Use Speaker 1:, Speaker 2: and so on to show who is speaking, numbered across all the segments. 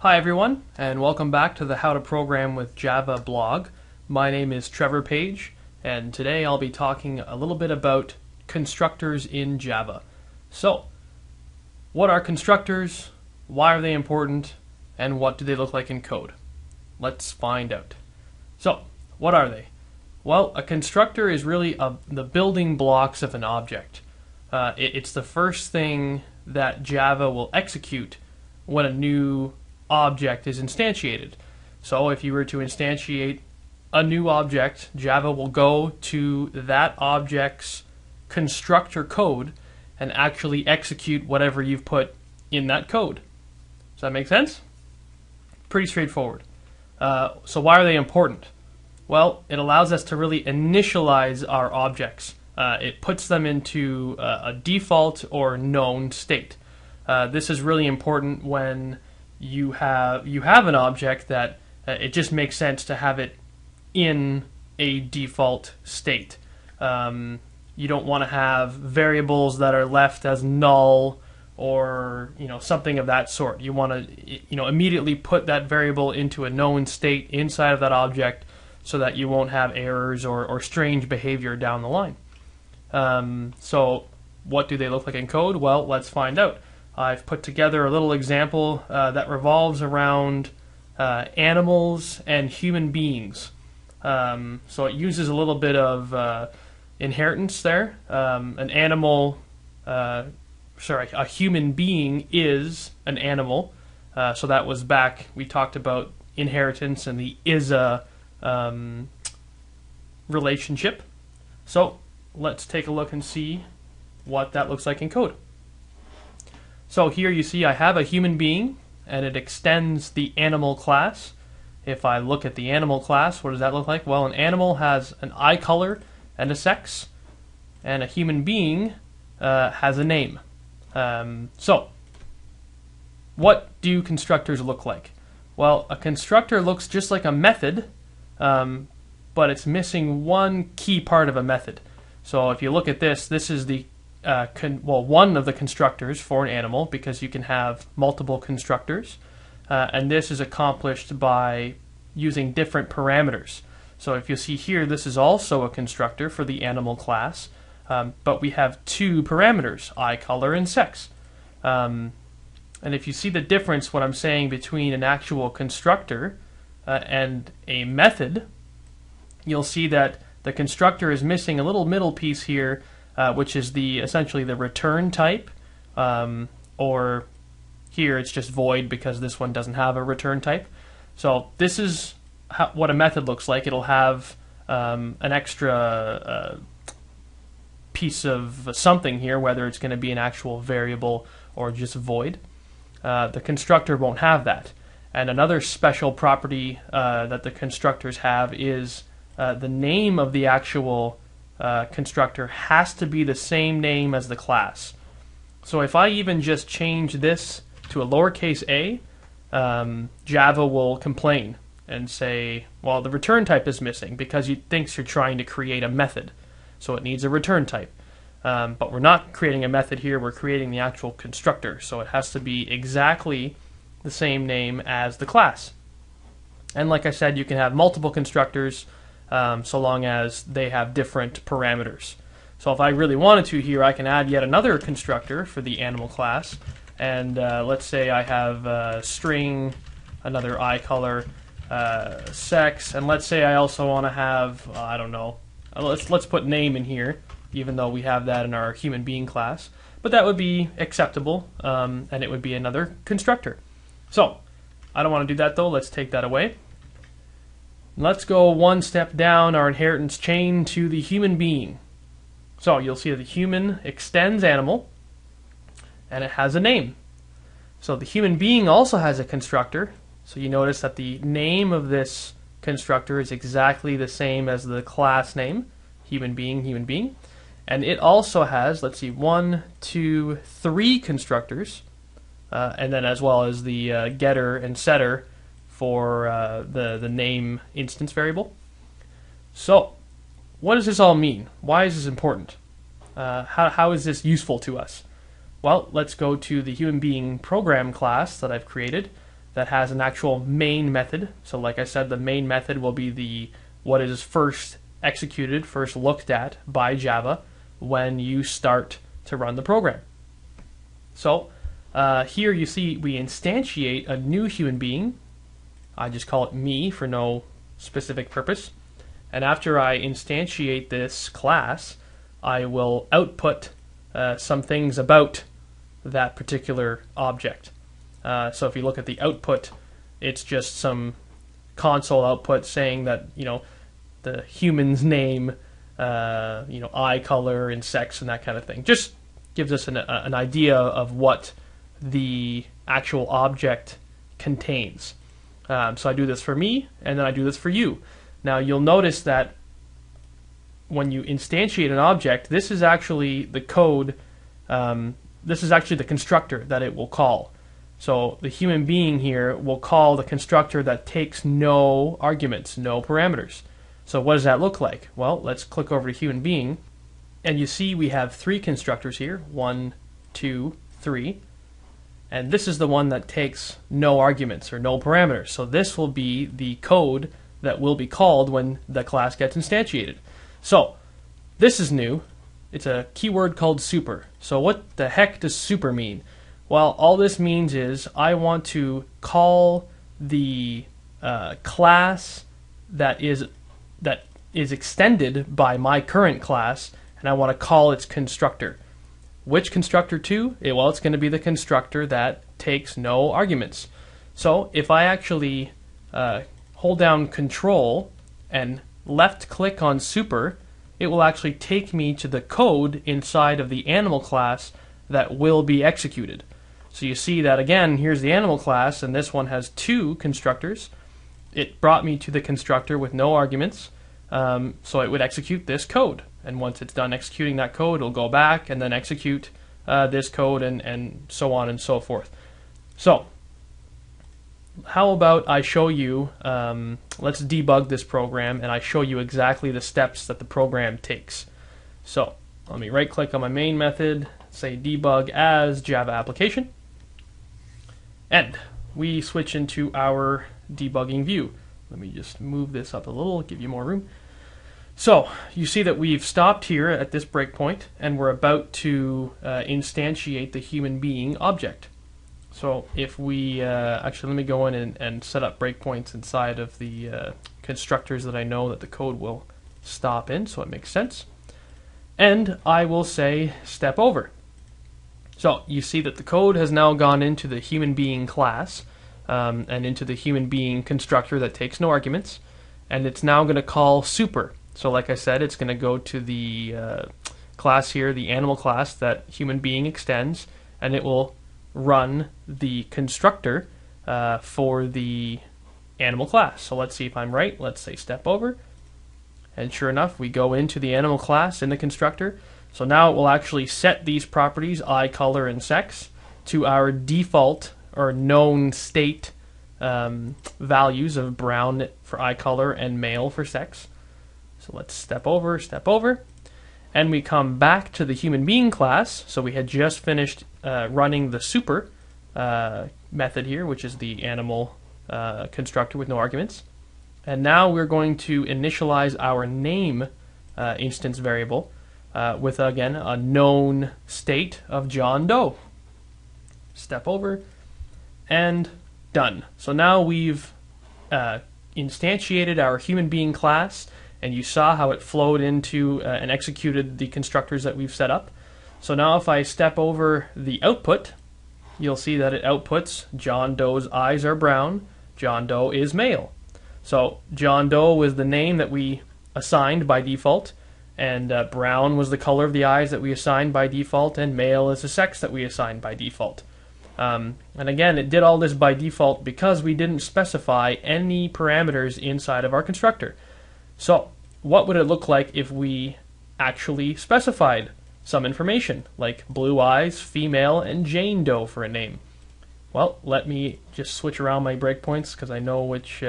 Speaker 1: Hi everyone, and welcome back to the How to Program with Java blog. My name is Trevor Page, and today I'll be talking a little bit about constructors in Java. So, what are constructors, why are they important, and what do they look like in code? Let's find out. So, what are they? Well, a constructor is really the building blocks of an object. It's the first thing that Java will execute when a new object is instantiated. So if you were to instantiate a new object, Java will go to that object's constructor code and actually execute whatever you've put in that code. Does that make sense? Pretty straightforward. So why are they important? Well, it allows us to really initialize our objects. It puts them into a default or known state. This is really important when you have an object that it just makes sense to have it in a default state. You don't want to have variables that are left as null or something of that sort. You want to immediately put that variable into a known state inside of that object so that you won't have errors or strange behavior down the line. So what do they look like in code? Well, let's find out. I've put together a little example that revolves around animals and human beings. So it uses a little bit of inheritance there. A human being is an animal. So that was back, we talked about inheritance and the is-a relationship. So let's take a look and see what that looks like in code. So here you see I have a human being, and it extends the animal class. If I look at the animal class, what does that look like? Well, an animal has an eye color and a sex, and a human being has a name. So, what do constructors look like? Well, a constructor looks just like a method, but it's missing one key part of a method. So if you look at this, this is the one of the constructors for an animal, because you can have multiple constructors, and this is accomplished by using different parameters. So if you see here, this is also a constructor for the animal class, but we have two parameters, eye color and sex. And if you see the difference, what I'm saying between an actual constructor and a method, you'll see that the constructor is missing a little middle piece here, which is essentially the return type, or here it's just void because this one doesn't have a return type. So this is what a method looks like. It'll have an extra piece of something here, whether it's going to be an actual variable or just void. The constructor won't have that. And another special property that the constructors have is the name of the actual constructor has to be the same name as the class. So if I even just change this to a lowercase a, Java will complain and say, well, the return type is missing because it thinks you're trying to create a method, so it needs a return type. But we're not creating a method here, we're creating the actual constructor, so it has to be exactly the same name as the class. And like I said, you can have multiple constructors so long as they have different parameters. So if I really wanted to here, I can add yet another constructor for the animal class, and let's say I have string, another eye color, sex, and let's say I also want to have, I don't know, let's put name in here, even though we have that in our human being class, but that would be acceptable, and it would be another constructor. So I don't want to do that though, let's take that away. Let's go one step down our inheritance chain to the human being. So you'll see that the human extends animal, and it has a name. So the human being also has a constructor, so you notice that the name of this constructor is exactly the same as the class name, human being, and it also has, let's see, 1, 2, 3 constructors, and then as well as the getter and setter for the name instance variable. So what does this all mean? Why is this important? How is this useful to us? Well, let's go to the human being program class that I've created. that has an actual main method. So like I said, the main method will be what is first executed, first looked at by Java when you start to run the program. So here you see we instantiate a new human being. I just call it me for no specific purpose. And after I instantiate this class, I will output some things about that particular object. So if you look at the output, it's just some console output saying that, the human's name, eye color and sex and that kind of thing. Just gives us an idea of what the actual object contains. So I do this for me, and then I do this for you. Now you'll notice that when you instantiate an object, this is actually the code, this is actually the constructor that it will call. So the human being here will call the constructor that takes no arguments, no parameters. So what does that look like? Well, let's click over to human being, and you see we have 3 constructors here, 1, 2, 3. And this is the one that takes no arguments or no parameters. So this will be the code that will be called when the class gets instantiated. So this is new. It's a keyword called super. So what the heck does super mean? Well, all this means is I want to call the class that is extended by my current class, and I want to call its constructor. Which constructor to? Well, it's going to be the constructor that takes no arguments. So if I actually hold down Control and left click on super, it will actually take me to the code inside of the animal class that will be executed. So you see that again, here's the animal class, and this one has 2 constructors. It brought me to the constructor with no arguments, so it would execute this code. And once it's done executing that code, it'll go back and then execute this code and so on and so forth. So how about I show you, let's debug this program, and I show you exactly the steps that the program takes. So let me right click on my main method, say debug as Java application, and we switch into our debugging view. Let me just move this up a little, give you more room. So you see that we've stopped here at this breakpoint, and we're about to instantiate the human being object. So if we, actually let me go in and set up breakpoints inside of the constructors that I know that the code will stop in, so it makes sense. And I will say step over. So you see that the code has now gone into the human being class and into the human being constructor that takes no arguments, and it's now going to call super. So like I said, it's going to go to the class here, the animal class that human being extends, and it will run the constructor for the animal class. So let's see if I'm right. Let's say step over, and sure enough, we go into the animal class in the constructor. So now it will actually set these properties, eye color and sex, to our default or known state values of brown for eye color and male for sex. So let's step over, and we come back to the human being class. So we had just finished running the super method here, which is the animal constructor with no arguments. And now we're going to initialize our name instance variable with, again, a known state of John Doe. Step over, and done. So now we've instantiated our human being class, and you saw how it flowed into and executed the constructors that we've set up. So now if I step over the output, you'll see that it outputs John Doe's eyes are brown, John Doe is male. So John Doe was the name that we assigned by default, and brown was the color of the eyes that we assigned by default, and male is the sex that we assigned by default. And again, it did all this by default because we didn't specify any parameters inside of our constructor. So what would it look like if we actually specified some information, like blue eyes, female, and Jane Doe for a name? Well, let me just switch around my breakpoints because I know which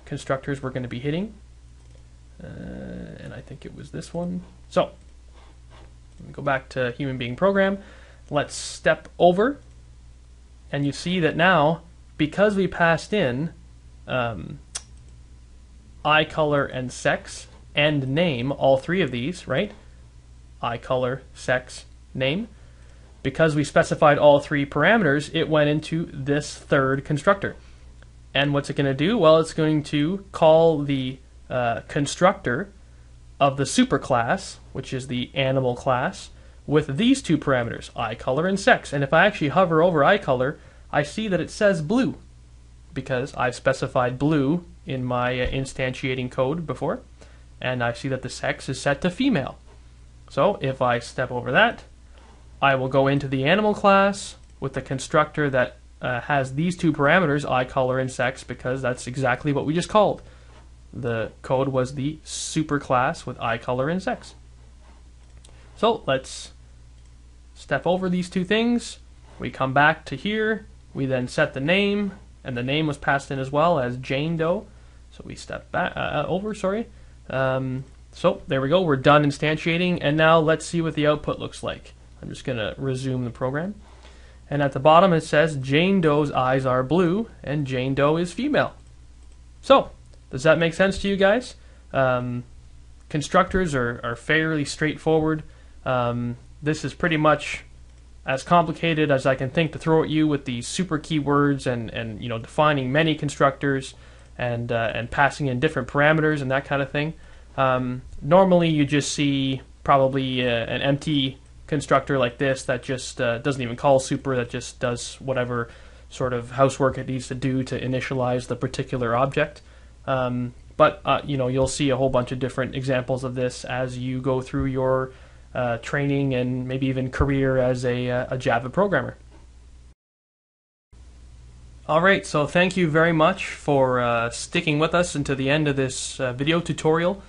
Speaker 1: constructors we're going to be hitting. And I think it was this one. So let me go back to human being program. Let's step over, And you see that now, because we passed in eye color and sex and name, all three of these, right? Eye color, sex, name. Because we specified all three parameters, it went into this third constructor. And what's it going to do? Well, it's going to call the constructor of the superclass, which is the animal class, with these two parameters, eye color and sex. And if I actually hover over eye color, I see that it says blue, because I've specified blue in my instantiating code before, and I see that the sex is set to female. So if I step over that, I will go into the animal class with the constructor that has these two parameters, eye color and sex, because that's exactly what we just called. The code was the superclass with eye color and sex. So let's step over these two things. We come back to here. We then set the name, and the name was passed in as well as Jane Doe. So we step back over, sorry. So there we go. We're done instantiating, and now let's see what the output looks like. I'm just going to resume the program. And at the bottom it says Jane Doe's eyes are blue and Jane Doe is female. So, does that make sense to you guys? Constructors are fairly straightforward. This is pretty much as complicated as I can think to throw at you with these super keywords and you know, defining many constructors and passing in different parameters and that kind of thing. Normally you just see probably an empty constructor like this that just doesn't even call super, that just does whatever sort of housework it needs to do to initialize the particular object. But you know, you'll see a whole bunch of different examples of this as you go through your training and maybe even career as a Java programmer. Alright, so thank you very much for sticking with us until the end of this video tutorial.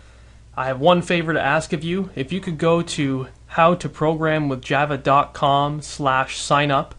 Speaker 1: I have one favor to ask of you. If you could go to howtoprogramwithjava.com/signup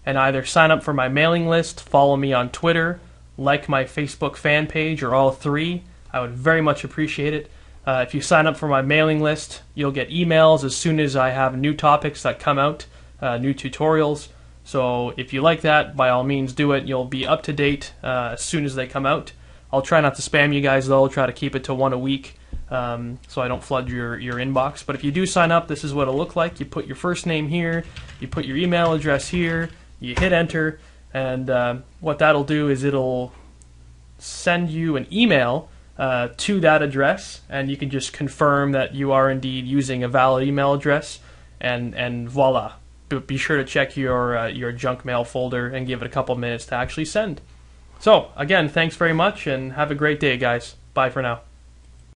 Speaker 1: and either sign up for my mailing list, follow me on Twitter, like my Facebook fan page, or all three, I would very much appreciate it. If you sign up for my mailing list, you'll get emails as soon as I have new topics that come out, new tutorials. So if you like that, by all means do it. You'll be up to date as soon as they come out. I'll try not to spam you guys though. I'll try to keep it to one a week so I don't flood your inbox. But if you do sign up, this is what it'll look like. You put your first name here, you put your email address here, you hit enter, and what that'll do is it'll send you an email to that address, and you can just confirm that you are indeed using a valid email address, and voila. Be sure to check your junk mail folder and give it a couple minutes to actually send. So, again, thanks very much, and have a great day, guys. Bye for now.